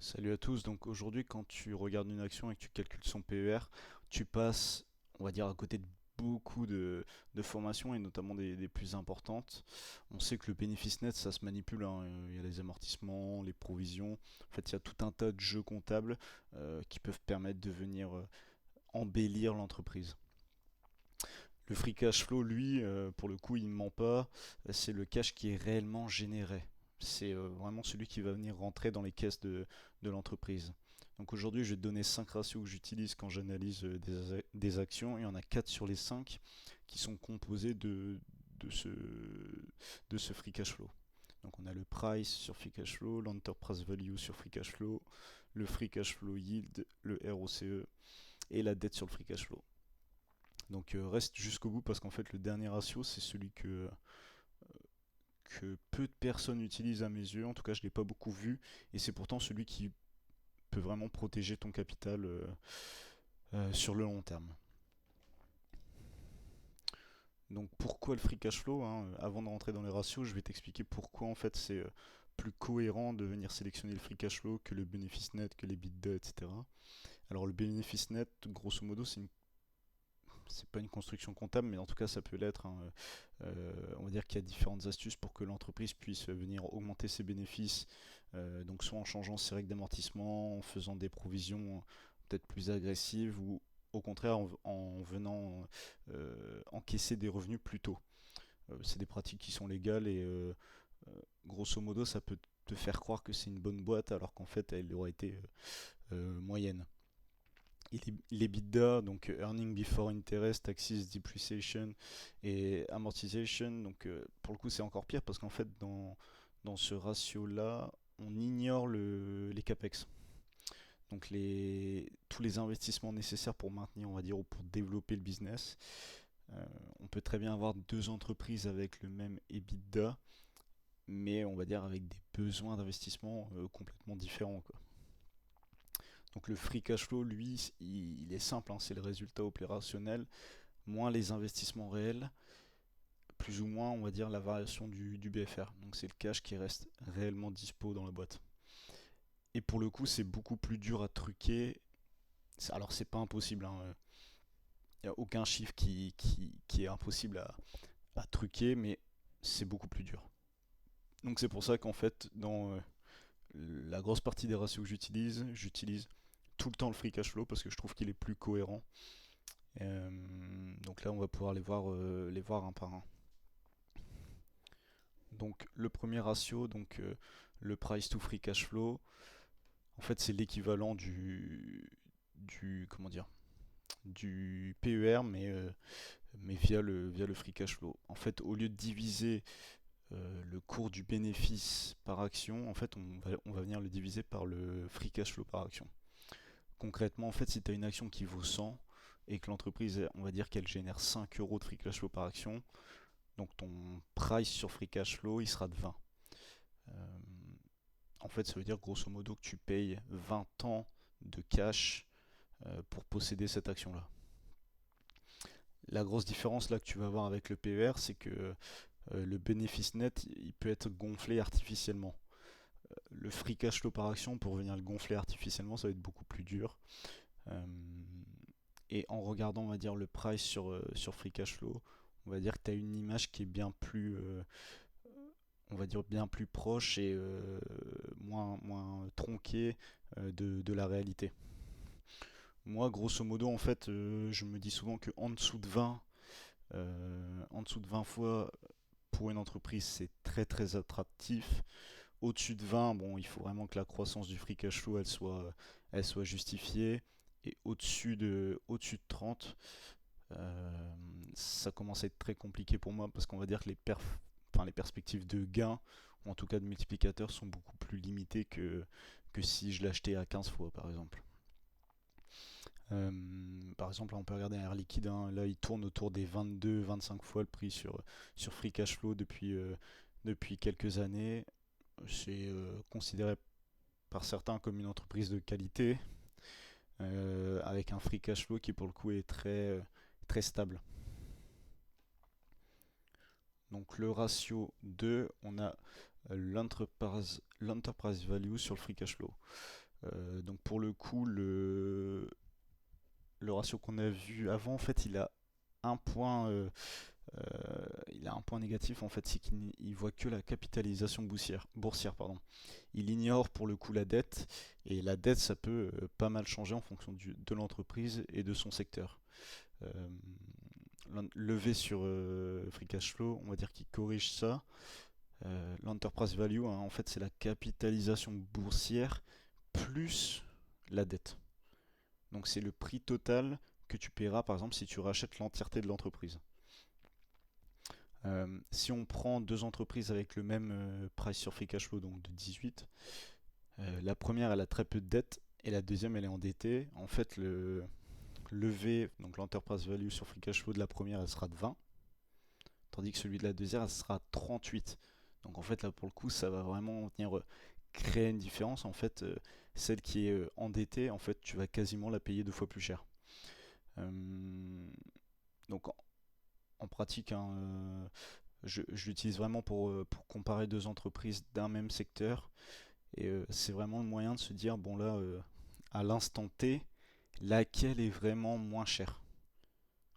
Salut à tous. Donc aujourd'hui, quand tu regardes une action et que tu calcules son PER, tu passes, on va dire, à côté de beaucoup de formations et notamment des plus importantes. On sait que le bénéfice net, ça se manipule, hein. Il y a les amortissements, les provisions. En fait, il y a tout un tas de jeux comptables qui peuvent permettre de venir embellir l'entreprise. Le free cash flow, lui, pour le coup, il ne ment pas. C'est le cash qui est réellement généré. C'est vraiment celui qui va venir rentrer dans les caisses de l'entreprise. Donc aujourd'hui, je vais te donner 5 ratios que j'utilise quand j'analyse des actions. Il y en a 4 sur les 5 qui sont composés de, ce, de ce free cash flow. Donc on a le price sur free cash flow, l'enterprise value sur free cash flow, le free cash flow yield, le ROCE et la dette sur le free cash flow. Donc reste jusqu'au bout parce qu'en fait le dernier ratio c'est celui que peu de personnes utilisent à mes yeux, en tout cas je ne l'ai pas beaucoup vu, et c'est pourtant celui qui peut vraiment protéger ton capital sur le long terme. Donc pourquoi le free cash flow, hein. Avant de rentrer dans les ratios, je vais t'expliquer pourquoi en fait c'est plus cohérent de venir sélectionner le free cash flow que le bénéfice net, que les l'EBITDA, etc. Alors le bénéfice net, grosso modo, c'est pas une construction comptable, mais en tout cas ça peut l'être, hein. On va dire qu'il y a différentes astuces pour que l'entreprise puisse venir augmenter ses bénéfices, donc soit en changeant ses règles d'amortissement, en faisant des provisions peut-être plus agressives, ou au contraire en venant encaisser des revenus plus tôt. C'est des pratiques qui sont légales et grosso modo ça peut te faire croire que c'est une bonne boîte alors qu'en fait elle aurait été moyenne. l'EBITDA, donc Earning Before Interest, Taxes, Depreciation et Amortization, donc pour le coup c'est encore pire parce qu'en fait dans ce ratio-là, on ignore les CAPEX. Donc tous les investissements nécessaires pour maintenir, on va dire, ou pour développer le business. On peut très bien avoir deux entreprises avec le même EBITDA, mais on va dire avec des besoins d'investissement complètement différents, quoi. Donc le free cash flow, lui, il est simple, hein, c'est le résultat opérationnel, moins les investissements réels, plus ou moins, on va dire, la variation du BFR. Donc c'est le cash qui reste réellement dispo dans la boîte. Et pour le coup, c'est beaucoup plus dur à truquer. Alors c'est pas impossible, hein. Il n'y a aucun chiffre qui est impossible à truquer, mais c'est beaucoup plus dur. Donc c'est pour ça qu'en fait, dans la grosse partie des ratios que j'utilise tout le temps le free cash flow parce que je trouve qu'il est plus cohérent. Donc là, on va pouvoir les voir un par un. Donc le premier ratio, donc le price to free cash flow, en fait c'est l'équivalent du comment dire du PER mais via le free cash flow. En fait, au lieu de diviser le cours du bénéfice par action, en fait on va venir le diviser par le free cash flow par action. Concrètement, en fait, si tu as une action qui vaut 100 et que l'entreprise, on va dire qu'elle génère 5 euros de free cash flow par action, donc ton price sur free cash flow, il sera de 20. Euh, En fait, ça veut dire grosso modo que tu payes 20 ans de cash pour posséder cette action-là. La grosse différence là que tu vas avoir avec le PER, c'est que le bénéfice net, il peut être gonflé artificiellement. Le free cash flow par action, pour venir le gonfler artificiellement, ça va être beaucoup plus dur. Euh, et en regardant, on va dire, le price sur free cash flow, on va dire que tu as une image qui est bien plus, on va dire, bien plus proche et moins tronquée de la réalité. Moi, grosso modo, en fait, je me dis souvent que en dessous de 20 fois pour une entreprise, c'est très très attractif. Au-dessus de 20, bon, il faut vraiment que la croissance du free cash flow elle soit justifiée. Et au-dessus de 30, ça commence à être très compliqué pour moi parce qu'on va dire que les perspectives de gain, ou en tout cas de multiplicateurs, sont beaucoup plus limitées que si je l'achetais à 15 fois par exemple. Par exemple, là, on peut regarder un Air Liquide, hein, là il tourne autour des 22-25 fois le prix sur Free Cash Flow depuis quelques années. C'est considéré par certains comme une entreprise de qualité, avec un Free Cash Flow qui pour le coup est très stable. Donc le ratio 2, on a l'enterprise value sur le free cash flow. Donc pour le coup, le ratio qu'on a vu avant, en fait, un point, il a un point négatif, en fait, c'est qu'il voit que la capitalisation boursière, pardon. Il ignore pour le coup la dette, et la dette, ça peut pas mal changer en fonction de l'entreprise et de son secteur. Euh, Levé sur free cash flow, on va dire qu'il corrige ça. L'enterprise value, hein, en fait, c'est la capitalisation boursière plus la dette. Donc c'est le prix total que tu paieras, par exemple, si tu rachètes l'entièreté de l'entreprise. Si on prend deux entreprises avec le même price sur free cash flow, donc de 18, la première elle a très peu de dettes et la deuxième elle est endettée. En fait, le levé, donc l'enterprise value sur free cash flow de la première elle sera de 20, tandis que celui de la deuxième elle sera 38. Donc en fait là pour le coup ça va vraiment venir créer une différence. En fait, celle qui est endettée, en fait tu vas quasiment la payer deux fois plus cher. Euh, donc en pratique, hein, je l'utilise vraiment pour comparer deux entreprises d'un même secteur. Et c'est vraiment le moyen de se dire, bon là, à l'instant T, laquelle est vraiment moins chère.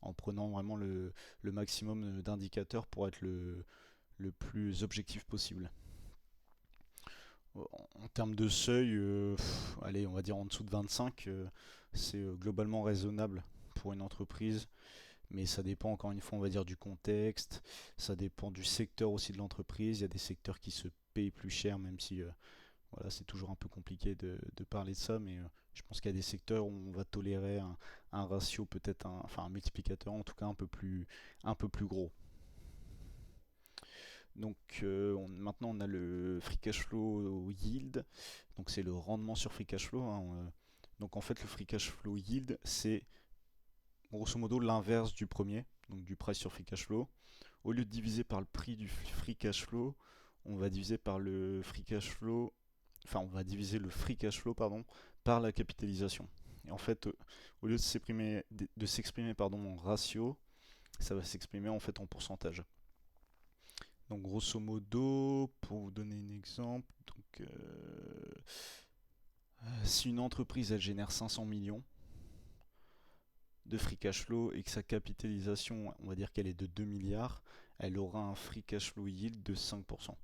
En prenant vraiment le maximum d'indicateurs pour être le plus objectif possible. En termes de seuil, allez, on va dire en dessous de 25, c'est globalement raisonnable pour une entreprise. Mais ça dépend encore une fois, on va dire, du contexte, ça dépend du secteur aussi de l'entreprise. Il y a des secteurs qui se payent plus cher, même si voilà, c'est toujours un peu compliqué de parler de ça, mais je pense qu'il y a des secteurs où on va tolérer un ratio, peut-être enfin un multiplicateur en tout cas un peu plus gros. Donc maintenant on a le free cash flow yield, donc c'est le rendement sur free cash flow, hein. Donc en fait le free cash flow yield c'est grosso modo l'inverse du premier, donc du price sur free cash flow. Au lieu de diviser par le prix du free cash flow, on va diviser par le free cash flow, enfin on va diviser le free cash flow pardon, par la capitalisation. Et en fait, au lieu de s'exprimer pardon, en ratio, ça va s'exprimer en fait en pourcentage. Donc grosso modo, pour vous donner un exemple, donc, si une entreprise elle génère 500 millions de free cash flow et que sa capitalisation, on va dire qu'elle est de 2 milliards, elle aura un free cash flow yield de 5%.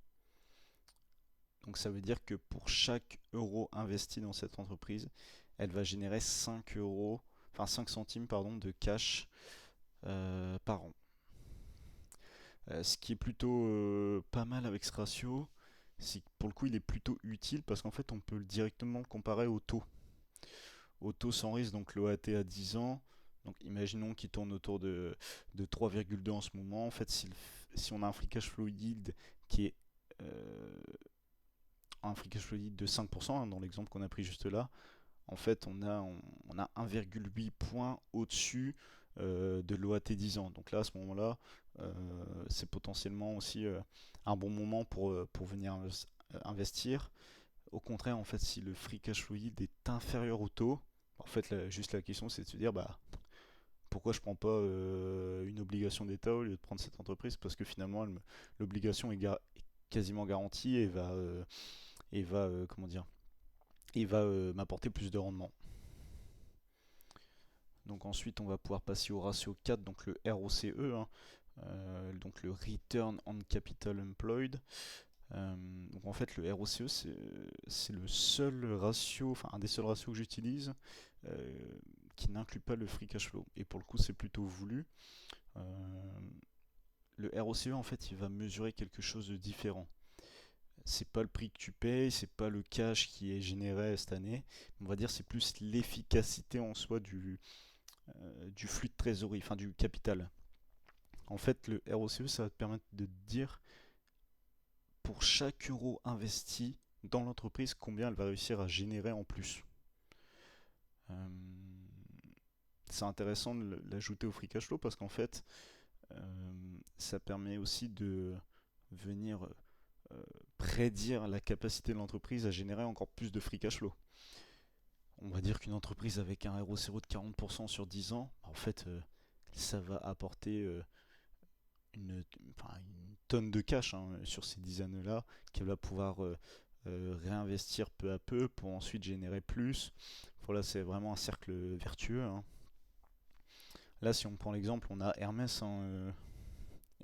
Donc ça veut dire que pour chaque euro investi dans cette entreprise, elle va générer 5 euros, enfin 5 centimes pardon, de cash par an. Ce qui est plutôt pas mal avec ce ratio, c'est que pour le coup il est plutôt utile parce qu'en fait on peut directement le comparer au taux. Au taux sans risque, donc l'OAT à 10 ans. Donc imaginons qu'il tourne autour de 3,2 en ce moment. En fait, si on a un free cash flow yield qui est un free cash flow yield de 5%, hein, dans l'exemple qu'on a pris juste là, en fait, on a 1,8 points au-dessus de l'OAT 10 ans. Donc là, à ce moment-là, c'est potentiellement aussi un bon moment pour venir investir. Au contraire, en fait, si le free cash flow yield est inférieur au taux, en fait, juste la question, c'est de se dire, bah, pourquoi je prends pas une obligation d'État au lieu de prendre cette entreprise? Parce que finalement, l'obligation est quasiment garantie et va comment dire, et va m'apporter plus de rendement. Donc ensuite, on va pouvoir passer au ratio 4, donc le ROCE, hein, donc le Return on Capital Employed. Donc en fait, le ROCE, c'est le seul ratio, enfin un des seuls ratios que j'utilise qui n'inclut pas le free cash flow. Et pour le coup, c'est plutôt voulu. Euh, le ROCE, en fait, il va mesurer quelque chose de différent. C'est pas le prix que tu payes, c'est pas le cash qui est généré cette année. On va dire c'est plus l'efficacité en soi du flux de trésorerie, enfin du capital. En fait, le ROCE, ça va te permettre de te dire pour chaque euro investi dans l'entreprise, combien elle va réussir à générer en plus. Euh, c'est intéressant de l'ajouter au free cash flow parce qu'en fait, ça permet aussi de venir prédire la capacité de l'entreprise à générer encore plus de free cash flow. On va dire qu'une entreprise avec un ROCE de 40% sur 10 ans, en fait, ça va apporter une tonne de cash, hein, sur ces 10 années-là qu'elle va pouvoir réinvestir peu à peu pour ensuite générer plus. Voilà, c'est vraiment un cercle vertueux, hein. Là, si on prend l'exemple, on a Hermès, hein,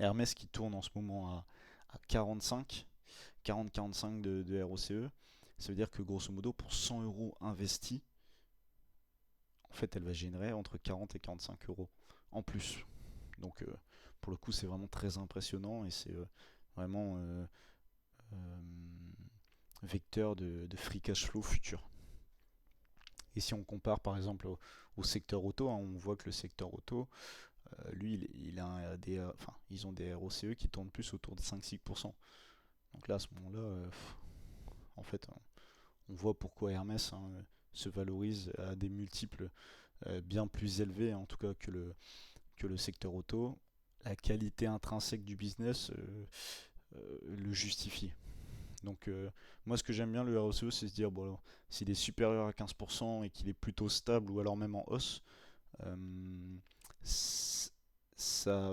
Hermès qui tourne en ce moment à 45, 40-45 de ROCE. Ça veut dire que grosso modo, pour 100 euros investis, en fait, elle va générer entre 40 et 45 euros en plus. Donc, pour le coup, c'est vraiment très impressionnant et c'est vraiment euh, vecteur de free cash flow futur. Et si on compare par exemple au secteur auto, hein, on voit que le secteur auto, lui, ils ont des ROCE qui tournent plus autour de 5-6%. Donc là, à ce moment-là, en fait, on voit pourquoi Hermès, hein, se valorise à des multiples bien plus élevés, en tout cas que le secteur auto. La qualité intrinsèque du business le justifie. Donc moi ce que j'aime bien le ROCE, c'est se dire bon alors, s'il est supérieur à 15% et qu'il est plutôt stable ou alors même en hausse, euh, ça,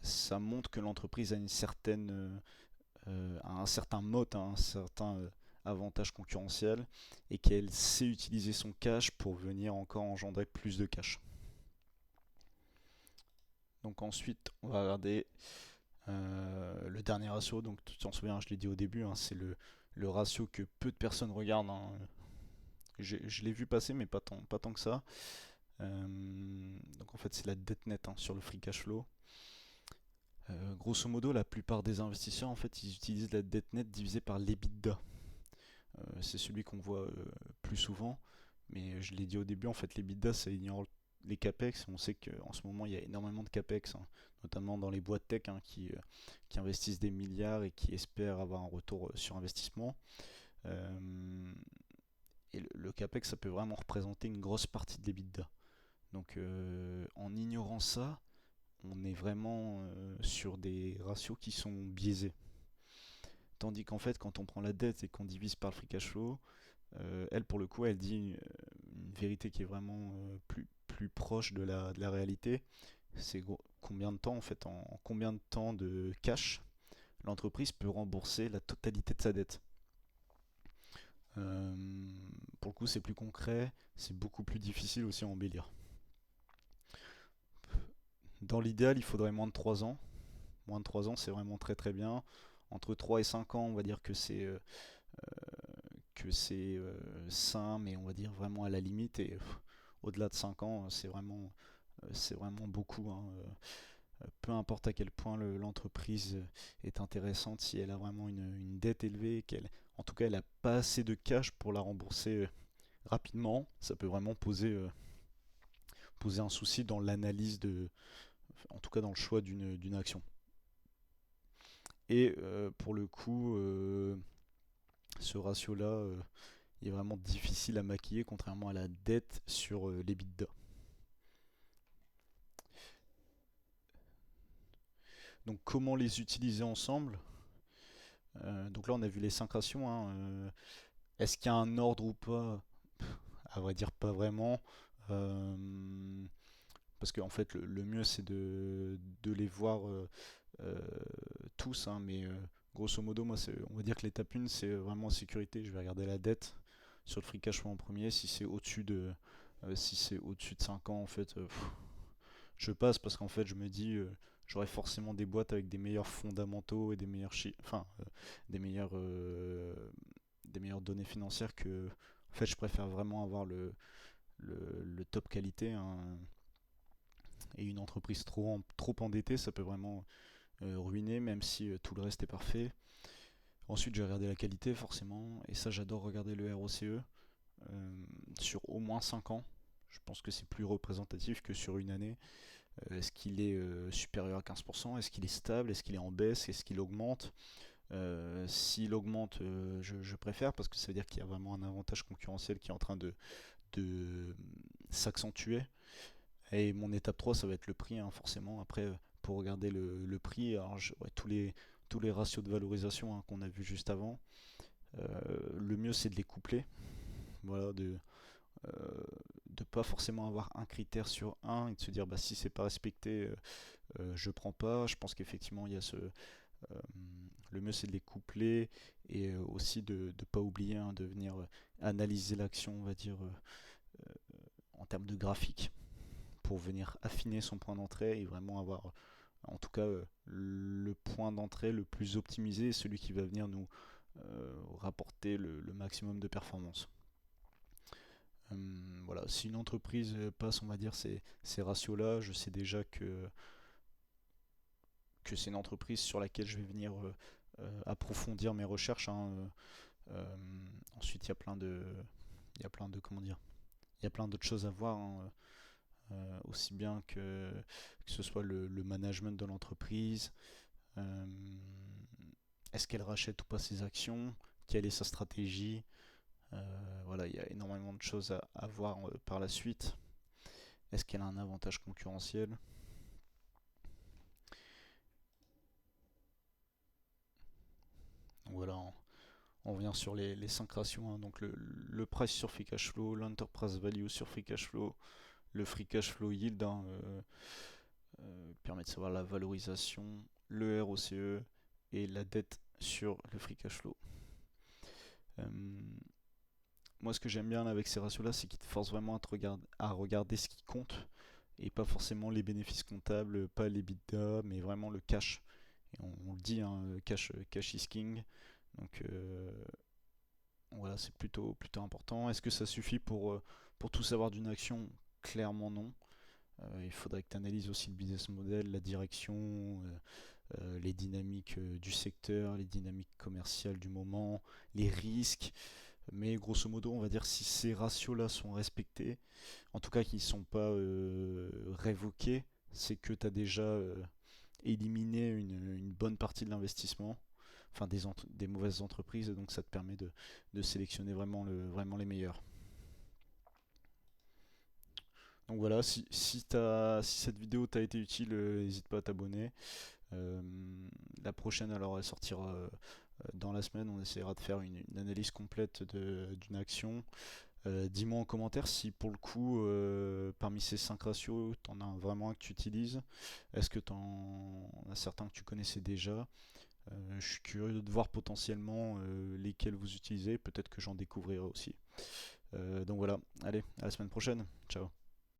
ça montre que l'entreprise a une certaine un certain moat, hein, un certain avantage concurrentiel et qu'elle sait utiliser son cash pour venir encore engendrer plus de cash. Donc ensuite on va regarder le dernier ratio, donc tu t'en souviens, je l'ai dit au début, hein, c'est le ratio que peu de personnes regardent, hein. Je l'ai vu passer, mais pas tant que ça. Donc en fait, c'est la dette nette, hein, sur le free cash flow. Grosso modo, la plupart des investisseurs, en fait, ils utilisent la dette nette divisée par l'EBITDA. C'est celui qu'on voit plus souvent, mais je l'ai dit au début, en fait, l'EBITDA, ça ignore les capex. On sait qu'en ce moment, il y a énormément de capex, hein, notamment dans les boîtes tech, hein, qui investissent des milliards et qui espèrent avoir un retour sur investissement. Euh, et le capex, ça peut vraiment représenter une grosse partie de l'EBITDA. Donc, en ignorant ça, on est vraiment sur des ratios qui sont biaisés. Tandis qu'en fait, quand on prend la dette et qu'on divise par le free cash flow, elle, pour le coup, elle dit une vérité qui est vraiment plus proche de la réalité. C'est combien de temps, en fait, en combien de temps de cash l'entreprise peut rembourser la totalité de sa dette. Euh, pour le coup, c'est plus concret, c'est beaucoup plus difficile aussi à embellir. Dans l'idéal, il faudrait moins de 3 ans. Moins de 3 ans, c'est vraiment très très bien. Entre 3 et 5 ans, on va dire que c'est sain, mais on va dire vraiment à la limite. Et au-delà de 5 ans, c'est vraiment beaucoup, hein. Peu importe à quel point l'entreprise est intéressante, si elle a vraiment une dette élevée, en tout cas, elle n'a pas assez de cash pour la rembourser rapidement, ça peut vraiment poser un souci dans l'analyse en tout cas dans le choix d'une action. Et pour le coup, ce ratio-là, il est vraiment difficile à maquiller, contrairement à la dette sur l'EBITDA. Donc comment les utiliser ensemble? Donc là, on a vu les 5 ratios, hein. Est-ce qu'il y a un ordre ou pas? À vrai dire, pas vraiment. Euh, Parce qu'en fait, le mieux, c'est de les voir euh, tous, hein, mais grosso modo, moi, on va dire que l'étape 1, c'est vraiment en sécurité. Je vais regarder la dette sur le free cash flow en premier. Si c'est au-dessus de 5 ans, en fait, je passe parce qu'en fait, je me dis, j'aurai forcément des boîtes avec des meilleurs fondamentaux et des meilleurs enfin, des meilleurs, euh, des meilleures données financières que. En fait, je préfère vraiment avoir le top qualité, hein. Et une entreprise trop endettée, ça peut vraiment ruiner, même si tout le reste est parfait. Ensuite, j'ai regardé la qualité, forcément, et ça, j'adore regarder le ROCE sur au moins 5 ans. Je pense que c'est plus représentatif que sur une année. Est-ce qu'il est supérieur à 15%? Est-ce qu'il est stable? Est-ce qu'il est en baisse? Est-ce qu'il augmente? S'il augmente, je préfère parce que ça veut dire qu'il y a vraiment un avantage concurrentiel qui est en train de s'accentuer. Et mon étape 3, ça va être le prix, hein, forcément. Après, pour regarder le prix, alors ouais, tous les ratios de valorisation, hein, qu'on a vu juste avant, le mieux c'est de les coupler. Voilà, de pas forcément avoir un critère sur un et de se dire bah, si c'est pas respecté, je prends pas. Je pense qu'effectivement, il y a le mieux c'est de les coupler et aussi de ne pas oublier hein, de venir analyser l'action, on va dire, en termes de graphique, pour venir affiner son point d'entrée et vraiment avoir, en tout cas, le point d'entrée le plus optimisé, celui qui va venir nous rapporter le maximum de performance. Voilà, si une entreprise passe, on va dire, ces ratios-là, je sais déjà que c'est une entreprise sur laquelle je vais venir approfondir mes recherches, hein. Euh, Ensuite, il y a plein de, comment dire, il y a plein d'autres choses à voir, hein, aussi bien que ce soit le management de l'entreprise, euh, est-ce qu'elle rachète ou pas ses actions, quelle est sa stratégie. Voilà, il y a énormément de choses à voir par la suite. Est-ce qu'elle a un avantage concurrentiel? Donc voilà, on revient sur les 5 ratios, hein. Donc le price sur free cash flow, l'enterprise value sur free cash flow, le free cash flow yield, hein, permet de savoir la valorisation, le ROCE et la dette sur le free cash flow. Euh, Moi, ce que j'aime bien avec ces ratios-là, c'est qu'ils te forcent vraiment à regarder ce qui compte et pas forcément les bénéfices comptables, pas les bidas, mais vraiment le cash. Et on le dit, hein, cash is king. Donc voilà, c'est plutôt important. Est-ce que ça suffit pour tout savoir d'une action? Clairement non. Il faudrait que tu analyses aussi le business model, la direction, les dynamiques du secteur, les dynamiques commerciales du moment, les risques. Mais grosso modo, on va dire si ces ratios-là sont respectés, en tout cas qu'ils ne sont pas révoqués, c'est que tu as déjà éliminé une bonne partie de l'investissement, enfin des mauvaises entreprises, et donc ça te permet de sélectionner vraiment les meilleurs. Donc voilà, si cette vidéo t'a été utile, n'hésite pas à t'abonner. Euh, la prochaine, alors, elle sortira dans la semaine. On essaiera de faire une analyse complète d'une action. Dis-moi en commentaire si pour le coup, parmi ces 5 ratios, tu en as vraiment un que tu utilises. Est-ce que tu en as certains que tu connaissais déjà? Je suis curieux de voir potentiellement lesquels vous utilisez. Peut-être que j'en découvrirai aussi. Donc voilà, allez, à la semaine prochaine. Ciao.